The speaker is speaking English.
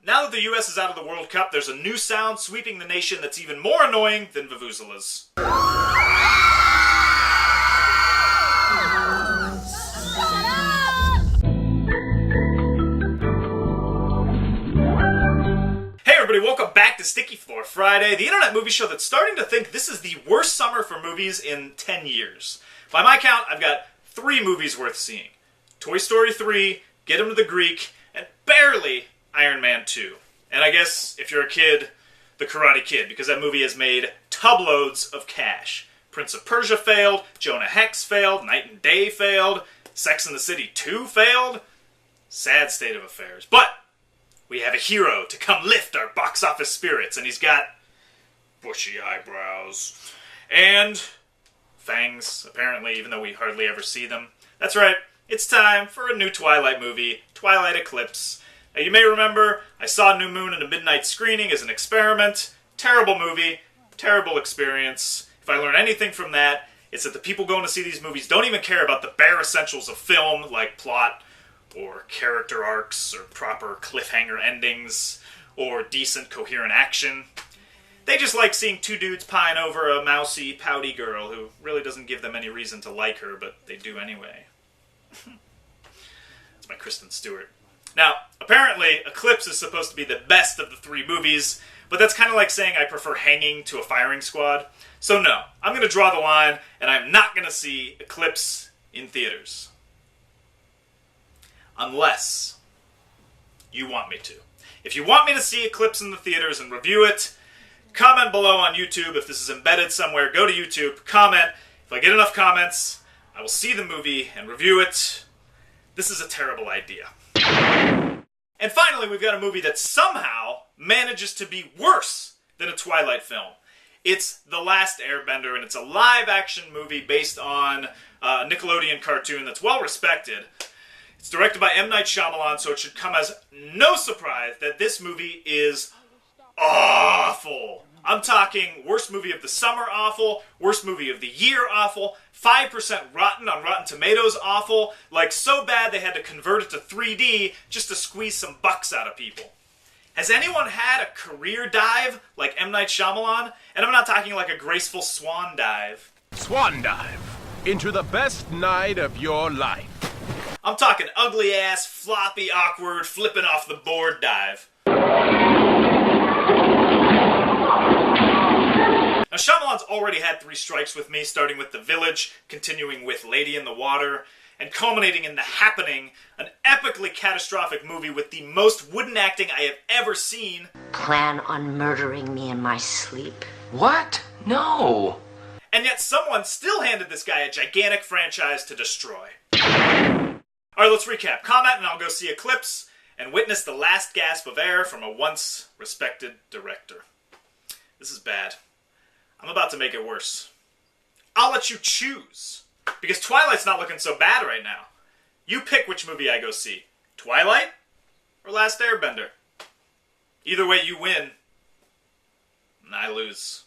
Now that the US is out of the World Cup, there's a new sound sweeping the nation that's even more annoying than vuvuzelas. Hey everybody, welcome back to Sticky Floor Friday, the internet movie show that's starting to think this is the worst summer for movies in 10 years. By my count, I've got 3 movies worth seeing. Toy Story 3, Get Him to the Greek, and barely Iron Man 2. And I guess, if you're a kid, The Karate Kid, because that movie has made tubloads of cash. Prince of Persia failed, Jonah Hex failed, Night and Day failed, Sex and the City 2 failed. Sad state of affairs. But we have a hero to come lift our box office spirits, and he's got bushy eyebrows and fangs, apparently, even though we hardly ever see them. That's right, it's time for a new Twilight movie, Twilight Eclipse. Now, you may remember, I saw New Moon in a midnight screening as an experiment. Terrible movie, terrible experience. If I learn anything from that, it's that the people going to see these movies don't even care about the bare essentials of film, like plot, or character arcs, or proper cliffhanger endings, or decent, coherent action. They just like seeing 2 dudes pine over a mousy, pouty girl who really doesn't give them any reason to like her, but they do anyway. That's my Kristen Stewart. Now, apparently, Eclipse is supposed to be the best of the 3 movies, but that's kind of like saying I prefer Hanging to a Firing Squad. So no, I'm going to draw the line, and I'm not going to see Eclipse in theaters. Unless you want me to. If you want me to see Eclipse in the theaters and review it, comment below on YouTube. If this is embedded somewhere, go to YouTube, comment. If I get enough comments, I will see the movie and review it. This is a terrible idea. And finally, we've got a movie that somehow manages to be worse than a Twilight film. It's The Last Airbender, and it's a live-action movie based on a Nickelodeon cartoon that's well-respected. It's directed by M. Night Shyamalan, so it should come as no surprise that this movie is awful. I'm talking worst movie of the summer awful, worst movie of the year awful, 5% rotten on Rotten Tomatoes awful, like so bad they had to convert it to 3D just to squeeze some bucks out of people. Has anyone had a career dive like M. Night Shyamalan? And I'm not talking like a graceful swan dive. Swan dive into the best night of your life. I'm talking ugly ass, floppy, awkward, flipping off the board dive. Now, Shyamalan's already had 3 strikes with me, starting with The Village, continuing with Lady in the Water, and culminating in The Happening, an epically catastrophic movie with the most wooden acting I have ever seen. Plan on murdering me in my sleep? What? No. And yet someone still handed this guy a gigantic franchise to destroy. Alright, let's recap. Comment and I'll go see Eclipse and witness the last gasp of air from a once respected director. This is bad. I'm about to make it worse. I'll let you choose. Because Twilight's not looking so bad right now. You pick which movie I go see. Twilight or Last Airbender. Either way, you win. And I lose.